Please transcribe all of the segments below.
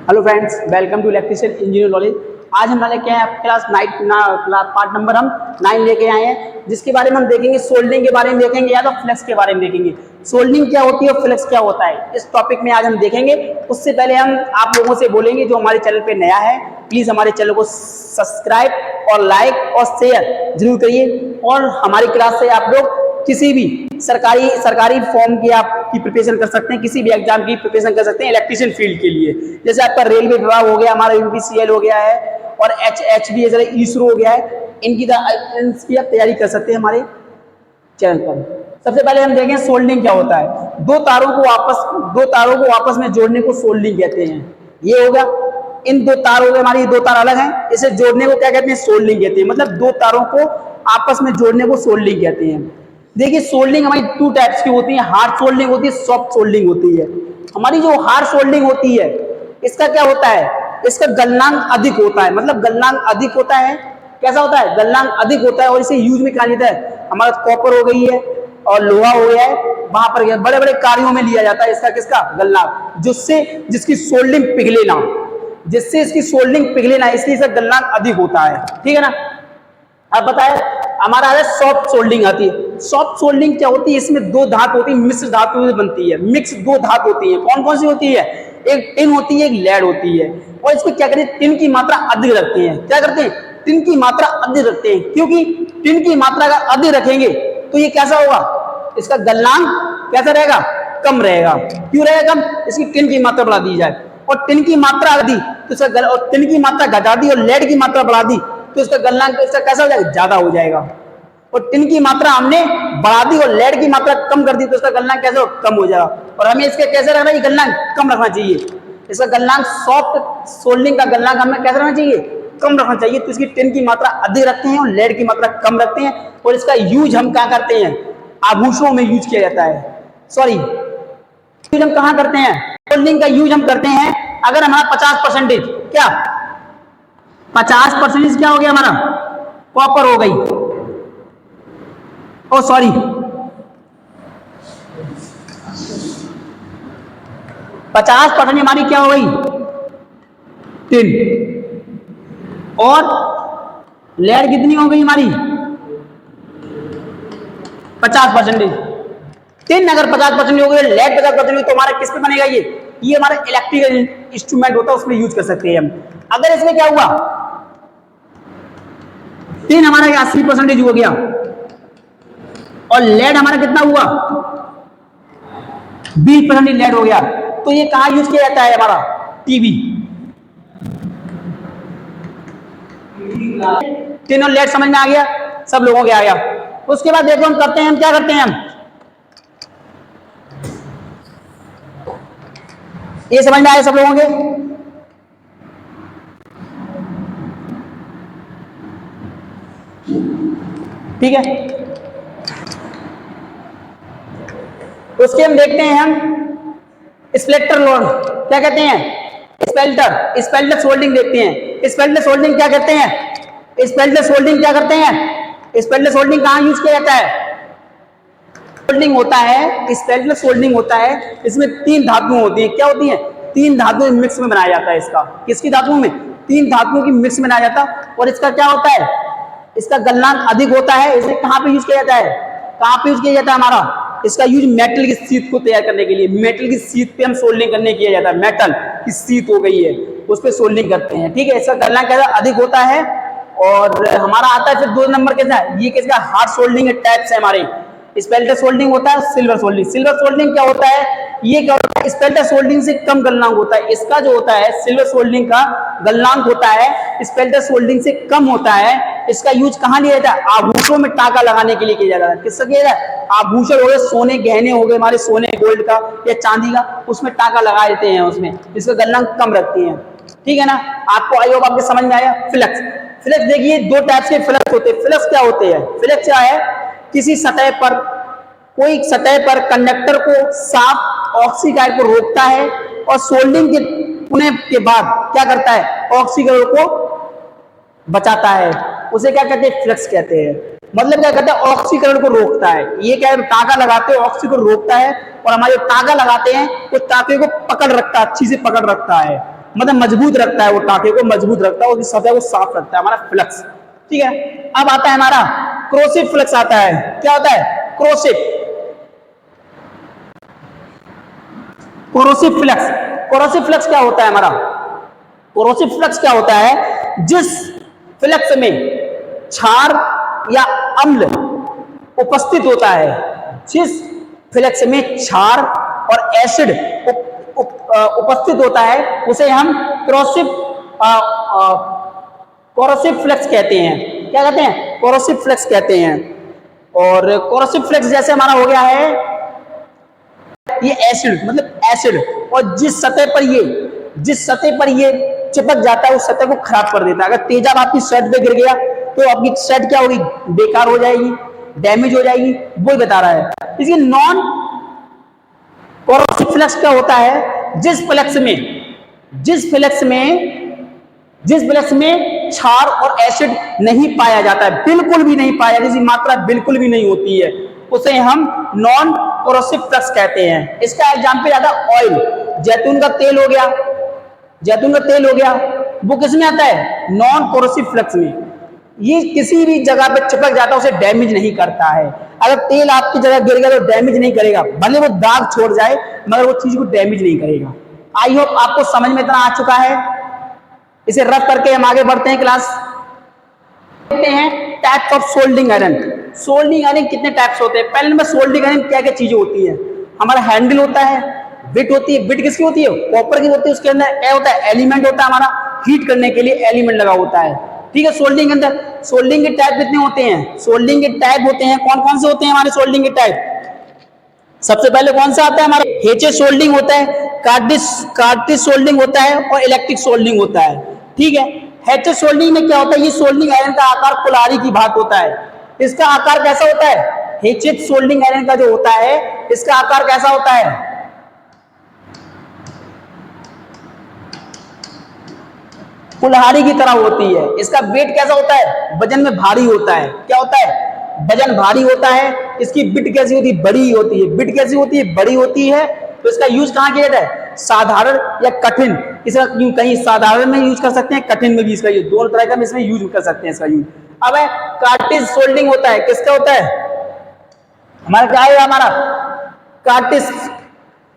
Hello friends, welcome to electrician engineer knowledge. आज हम लेके आए हैं क्लास 9 पार्ट नंबर हम 9 लेके आए हैं, जिसके बारे में हम देखेंगे सोल्डरिंग के बारे में देखेंगे या तो फ्लेक्स के बारे में देखेंगे। सोल्डरिंग क्या होती है और फ्लेक्स क्या होता है, इस टॉपिक में आज हम देखेंगे। उससे पहले हम आप लोगों से बोलेंगे जो हमारे चैनल पे नया है, प्लीज हमारे चैनल को सब्सक्राइब और लाइक और शेयर जरूर करिए। और हमारी क्लास से आप लोग किसी भी सरकारी फॉर्म की आपकी प्रिपरेशन कर सकते हैं, किसी भी एग्जाम की प्रिपरेशन कर सकते हैं इलेक्ट्रिशियन फील्ड के लिए। जैसे आपका रेलवे विभाग हो गया, हमारा यूपीसीएल हो गया है और एचबीएस इसरो हो गया है, इनकी आप तैयारी कर सकते हैं हमारे चैनल पर। सबसे पहले हम देखें सोल्डरिंग क्या होता है। दो तारों को आपस में जोड़ने को सोल्डरिंग कहते हैं। ये हो गया, इन दो तार हो गए, हमारी दो तार अलग हैं, इसे जोड़ने को क्या कहते हैं, सोल्डरिंग कहते हैं। मतलब दो तारों को आपस में जोड़ने को सोल्डरिंग कहते हैं। देखिए सोल्डरिंग हमारी टू टाइप्स की होती है, हार्ड सोल्डरिंग होती है, सॉफ्ट सोल्डरिंग होती है। हमारी जो हार्ड सोल्डरिंग होती है, इसका क्या होता है, इसका गलनांक अधिक होता है। मतलब गलनांक अधिक होता है, कैसा होता है, गलनांक अधिक होता है। और इसे यूज में क्या लेता है, हमारा कॉपर हो गई है और लोहा हो गया है, वहां पर बड़े बड़े कार्यों में लिया जाता है इसका किसका गलनांक, जिसकी सोल्डरिंग पिघले ना, जिससे इसकी सोल्डरिंग पिघले ना, इसलिए इसका गलनांक अधिक होता है। ठीक है ना। अब बताए हमारा है सॉफ्ट सोल्डरिंग आती है। सॉफ्ट सोल्डरिंग क्या होती है, इसमें दो धातु होती है, मिश्र धातु बनती है। मिक्स दो धातु होती है, कौन कौन सी होती है, एक टिन होती है, एक लेड होती है। और इसको क्या करते हैं, टिन की मात्रा अधिक रखते हैं। क्या करते हैं, टिन की मात्रा अधिक रखते हैं, क्योंकि टिन की मात्रा अगर अधिक रखेंगे तो ये कैसा होगा, इसका गलनांक कैसा रहेगा, कम रहेगा। क्यों रहेगा कम, इसकी टिन की मात्रा बढ़ा दी जाए। और टिन की मात्रा अधिक तो इसका, और टिन की मात्रा घटा दी और लेड की मात्रा बढ़ा दी तो इसका गलनांक इसका कैसा हो जाएगा, ज्यादा हो जाएगा। और टिन की मात्रा हमने बढ़ा दी और लेड की मात्रा कम कर दी तो इसका गलनांक कैसे हो, कम हो जाएगा। और हमें इसके कैसे रखना है, गलनांक कम रखना चाहिए। इसका गलनांक सॉफ्ट सोल्डरिंग का गलनांक हमें कैसे रखना चाहिए, कम रखना चाहिए। तो इसकी टिन की मात्रा अधिक रखते हैं और लेड की मात्रा कम रखते हैं। और इसका यूज हम क्या करते हैं, आभूषणों में यूज किया जाता है। सॉरी, हम कहां करते हैं, सोल्डरिंग का यूज हम करते हैं अगर हमारा 50% क्या 50% क्या हो गया, हमारा कॉपर हो गई, ओ सॉरी 50% हमारी क्या हो गई, टिन। और लेड कितनी हो गई हमारी 50%। टिन अगर 50% हो गई, लेड 50% तो हमारा किस पे बनेगा, ये हमारा इलेक्ट्रिकल इंस्ट्रूमेंट होता है, उसमें यूज कर सकते हैं हम। अगर इसमें क्या हुआ, टिन हमारा 80% हो गया और लेड हमारा कितना हुआ, 20% लेड हो गया, तो ये कहां यूज किया जाता है, हमारा टीवी। टिन और लेड समझ में आ गया, सब लोगों के आ गया। उसके बाद देखो हम करते हैं, हम क्या करते हैं, हम ये समझ में आया सब लोगों के। ठीक है, उसके हम देखते हैं, हम स्प्लिटर लोड क्या कहते हैं, स्पेल्टर सोल्डरिंग देखते हैं। स्पेल्टर सोल्डरिंग क्या करते हैं, स्पेल्टर सोल्डरिंग क्या करते हैं, स्पेल्टर सोल्डरिंग कहां यूज किया जाता है, सोल्डरिंग होता है, स्पेल्टर सोल्डरिंग होता है। इसमें तीन धातुएं होती हैं, क्या होती हैं, तीन धातुएं मिक्स में बनाया जाता है इसका। किसकी धातुओं में, तीन धातुओं की मिक्स में बनाया जाता। और इसका क्या होता है, इसका गलनांक अधिक होता है। इसे कहां पे यूज किया जाता है, कहां पे यूज किया जाता है, हमारा इसका यूज मेटल की शीट को तैयार करने के लिए, मेटल की शीट पे हम सोल्डरिंग करने किया जाता है। मेटल की शीट हो गई है, उस पे सोल्डरिंग करते हैं। ठीक है, इसका गलनांक कैसा अधिक होता है। और हमारा आता है फिर 2 नंबर कैसा है, ये किसका हार्ड सोल्डरिंग टाइप्स है हमारे। स्पेल्टर सोल्डरिंग होता है, सिल्वर सोल्डरिंग। सिल्वर सोल्डरिंग क्या होता है, ये क्या होता है, स्पेल्टर सोल्डरिंग से कम गलनांक होता है। इसका जो होता है सिल्वर सोल्डरिंग का गलनांक होता है स्पेल्टर सोल्डरिंग से कम होता है। इसका यूज कहां लिया जाता है, आभूषणों में टाका लगाने के लिए किया जाता है। किसका किया जाता है, आभूषण हो गए, सोने गहने हो गए हमारे, सोने गोल्ड का या चांदी का, उसमें टाका लगा देते हैं, उसमें इसका गलनांक कम रखती है। ठीक है ना। आपको आई होप आपके समझ में आया। फ्लक्स, फ्लक्स देखिए दो टाइप के फ्लक्स होते हैं। फ्लक्स क्या होते हैं, फ्लक्स क्या है, किसी सतह पर, कोई सतह पर कंडक्टर को साफ ऑक्सीकरण को रोकता है और सोल्डरिंग के होने के बाद क्या करता है, ऑक्सीकरण को बचाता है। उसे क्या कहते हैं, फ्लक्स कहते हैं। मतलब क्या कहते हैं, ऑक्सीकरण को रोकता है। ये क्या है, टाका लगाते हैं, ऑक्सीकरण को रोकता है। और हमारे टाका लगाते हैं तो टाके को पकड़ रखता है, अच्छी से पकड़ रखता है। मतलब मजबूत रखता है, वो टाके को मजबूत रखता है, उसकी सतह को साफ रखता है, हमारा फ्लक्स। ठीक है, अब आता है हमारा क्रोसिव फ्लक्स आता है। क्या होता है? Corrosive corrosive flux. Corrosive flux क्या होता है हमारा? कोरोसिव फ्लक्स क्या होता है? जिस फ्लक्स में क्षार या अम्ल उपस्थित होता है, जिस फ्लक्स में क्षार और एसिड उपस्थित होता है, उसे हम कोरोसिव फ्लक्स कहते हैं। क्या कहते हैं? कोरोसिव फ्लक्स कहते हैं। और कोरोसिव फ्लक्स जैसे हमारा हो गया है ये एसिड, मतलब एसिड, और जिस सतह पर ये चिपक जाता है उस सतह को खराब कर देता है। अगर तेजाब आपकी शर्ट पे गिर गया तो आपकी शर्ट क्या होगी? बेकार हो जाएगी, डैमेज हो जाएगी, वो बता रहा है। इसलिए नॉन कोरोसिव फ्लक्स क्या होता है? जिस फ्लक्स में क्षार और एसिड नहीं पाया जाता है, बिल्कुल भी नहीं पाया, जिसकी मात्रा बिल्कुल भी नहीं होती है, उसे हम नॉन कोरोसिव फ्लक्स कहते हैं। इसका एग्जांपल आता है ऑयल, जैतून का तेल हो गया, वो किस में आता है? नॉन कोरोसिव फ्लक्स में। ये किसी भी जगह पे चिपक जाता है, उसे डैमेज नहीं करता है। अगर तेल आपकी जगह गिर गया तो डैमेज नहीं करेगा, भले वो दाग छोड़ जाए, मगर वो चीज को डैमेज नहीं करेगा। आई होप आपको समझ में इतना आ चुका है। इसे रफ करके हम आगे बढ़ते हैं क्लास। देखते हैं types of soldering iron. Soldering iron कितने टाइप्स होते हैं? पहले नंबर सोल्डिंग आयरन क्या क्या चीजें होती है? हमारा हैंडल होता है, बिट होती है। बिट किसकी होती है? कॉपर की होती है। उसके अंदर क्या होता है? एलिमेंट होता है, हमारा हीट करने के लिए एलिमेंट लगा होता है। ठीक है, सोल्डिंग के अंदर सोल्डिंग के टाइप कितने होते हैं? सोल्डिंग के टाइप होते हैं, कौन कौन से होते हैं हमारे सोल्डिंग के टाइप? सबसे पहले कौन सा आता है हमारा? हेचेस सोल्डिंग होता है, कार्टिज सोल्डिंग होता है, और इलेक्ट्रिक सोल्डिंग होता है। ठीक है, हेचेस सोल्डिंग में क्या होता है? ये सोल्डिंग आयरन का आकार कुल्हाड़ी की भात होता है। इसका आकार कैसा होता है? हेचेस सोल्डिंग आयरन का जो होता है, इसका आकार कैसा होता है? कुल्हाड़ी की तरह होती है। इसका वेट कैसा होता है? वजन में भारी होता है। क्या होता है? वजन भारी होता है। इसकी बिट कैसी होती है? बड़ी होती है। बिट कैसी होती है? बड़ी होती है। तो इसका यूज कहां किया जाता है? साधारण या कठिन। इसका कहीं साधारण में यूज कर सकते हैं, कठिन में भी इसका यूज, दोनों तरह का इसमें यूज कर सकते हैं इसका यूज। अब है कार्टिज सोल्डिंग होता है। किसका होता है? हमारा क्या है? हमारा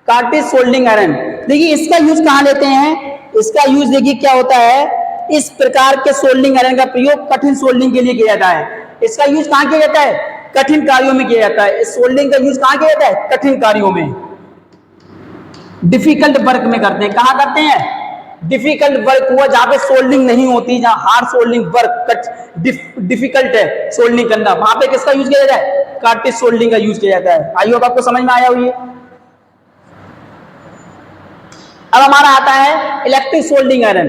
कार्टिज सोल्डिंग आयरन। देखिए इसका यूज कहां लेते हैं? इसका यूज देखिए क्या होता है? इस प्रकार के सोल्डिंग आयरन का प्रयोग कठिन सोल्डिंग के लिए किया जाता है। इसका यूज कहां किया जाता है? कठिन कार्यों में किया जाता है। इस सोल्डिंग का यूज कहां किया जाता है? कठिन कार्यों में, डिफिकल्ट वर्क में करते हैं। कहां करते हैं? डिफिकल्ट वर्क हुआ जहां पे सोल्डिंग नहीं होती, जहां हार्ड सोल्डिंग वर्क डिफिकल्ट है सोल्डिंग करना, वहां पे किसका यूज किया जाता है? कार्टिज सोल्डिंग का यूज किया जाता है। आई होप आपको समझ में आया हुई है। अब हमारा आता है electric soldering iron.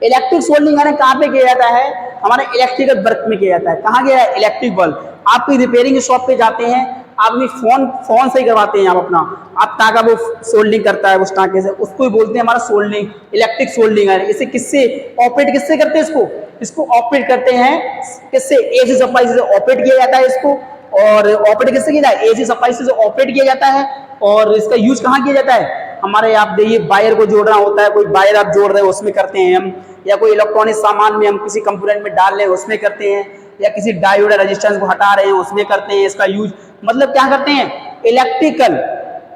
Electric soldering iron कहां पे किया जाता है? हमारे इलेक्ट्रिकल वर्क में किया जाता है। कहां किया है? Electric bulb. आप कोई रिपेयरिंग शॉप पे जाते हैं, आप अपनी फोन से ही करवाते हैं, आप अपना, आप टाका वो सोल्डिंग करता है उस टाके से, उसको ही बोलते हैं हमारा सोल्डिंग, इलेक्ट्रिक सोल्डिंग आयरन। इसे किससे ऑपरेट करते हैं? इसको ऑपरेट करते हैं किससे? एसी सप्लाई से ऑपरेट किया जाता है इसको। और ऑपरेट किससे किया जाता है? एसी सप्लाई से ऑपरेट किया जाता है। और इसका यूज कहां किया जाता है? हमारे आप देखिए वायर को जोड़ना होता है, कोई वायर आप जोड़ रहे हो उसमें करते हैं हम, या कोई इलेक्ट्रॉनिक सामान में हम किसी कंपोनेंट में डाल रहे हैं उसमें करते हैं, या किसी डायोड रेजिस्टेंस को हटा रहे हैं उसमें करते हैं इसका यूज। मतलब क्या करते हैं? इलेक्ट्रिकल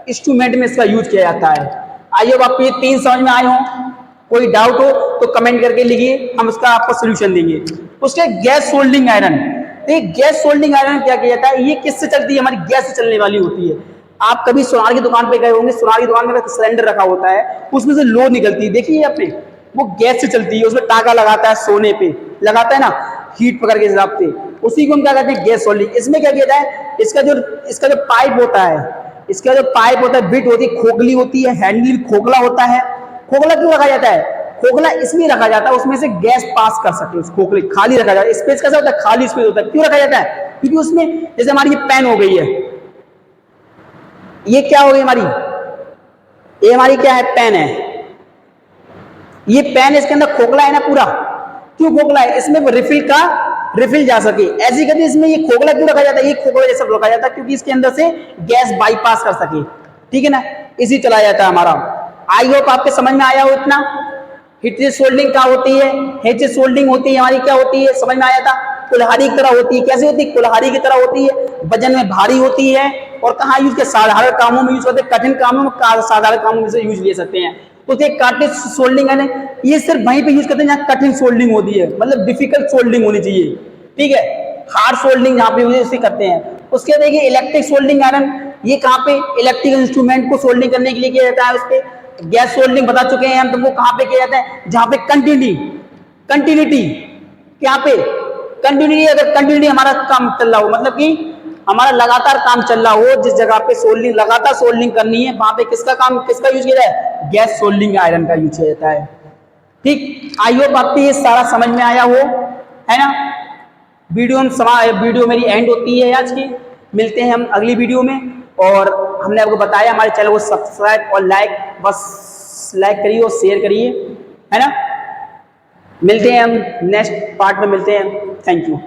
इंस्ट्रूमेंट में इसका यूज किया जाता है। आइए आपको ये तीन समझ में आए हो? कोई डाउट हो तो कमेंट करके लिखिए, हम उसका आपको सोल्यूशन देंगे। उसके gas soldering iron. Gas soldering iron क्या किया जाता है? ये किससे चलती है? हमारी गैस से चलने वाली होती है। आप कभी सोनार की दुकान पे गए होंगे, सोनार की दुकान में सिलेंडर रखा होता है, उसमें से लो निकलती है, देखिए आपने, वो गैस से चलती है। उसमें टाका लगाता है, सोने पे लगाता है ना, हीट पकड़ के हिसाब से, उसी को हम क्या कहते हैं? Gas soldering. इसमें क्या किया जाए? इसका जो पाइप होता है, बिट होती है, खोखली होती है, हैंडल खोखला होता है। खोखला क्यों रखा जाता है? खोखला इसलिए रखा जाता है उसमें से गैस पास कर सके। उस खोखले खाली रखा जाता है। स्पेस कैसा होता है? खाली स्पेस होता है। क्यों रखा जाता है? क्योंकि उसमें जैसे हमारी ये पेन हो गई है, ये क्या हो गई हमारी? ये हमारी क्या है? पेन है। ये पेन, इसके अंदर खोखला है ना पूरा। क्यों खोखला है? इसमें रिफिल जा सके, ऐसी करके इसमें ये खोखला क्यों रखा जाता है? ये खोखला जैसा रखा जाता है क्योंकि इसके अंदर से गैस बाईपास कर सके। ठीक है ना, इसी चलाया जाता है हमारा। आई होप आपके समझ में आया हो इतना। हीट सोल्डिंग क्या होती है, हेच सोल्डिंग होती है हमारी, क्या होती है समझ में आया था, कुल्हाड़ी की तरह होती है। कैसे होती है, कुल्हाड़ी की तरह होती है, वजन में भारी होती है। और कहाँ यूज के, साधारण कामों में यूज करते हैं, कठिन कामों में, साधारण कामों में से यूज ले सकते हैं। तो कार्टेज सोल्डिंग है, ये सिर्फ वहीं पे यूज करते हैं जहाँ कठिन सोल्डिंग होती है, मतलब डिफिकल्ट सोल्डिंग होनी चाहिए, ठीक है। हार्ड सोल्डिंग जहाँ पे उसे करते हैं। उसके देखिए इलेक्ट्रिक सोल्डिंग आयरन, ये कहाँ पे, इलेक्ट्रिकल इंस्ट्रूमेंट को सोल्डिंग करने के लिए किया जाता है। उस पे गैस सोल्डिंग बता चुके हैं हम तुमको, कहाँ पे किया जाता है, जहाँ पे कंटिन्यूटी, क्या पे कंटिन्यूटी, अगर कंटिन्यूटी हमारा काम चल रहा हो, मतलब कि हमारा लगातार काम चल रहा हो, जिस जगह पे सोल्डिंग, लगातार सोल्डिंग करनी है, वहां पे किसका काम, किसका यूज किया जाए, गैस सोल्डिंग आयरन का यूज किया जाता है। ठीक, आई होप आपको ये सारा समझ में आया हो, है ना। वीडियो मेरी एंड होती है आज की, मिलते हैं हम अगली वीडियो में। और हमने आपको बताया हमारे चैनल को सब्सक्राइब और लाइक, बस लाइक करिए और शेयर करिए, है ना। मिलते हैं हम नेक्स्ट पार्ट में, मिलते हैं। Thank you.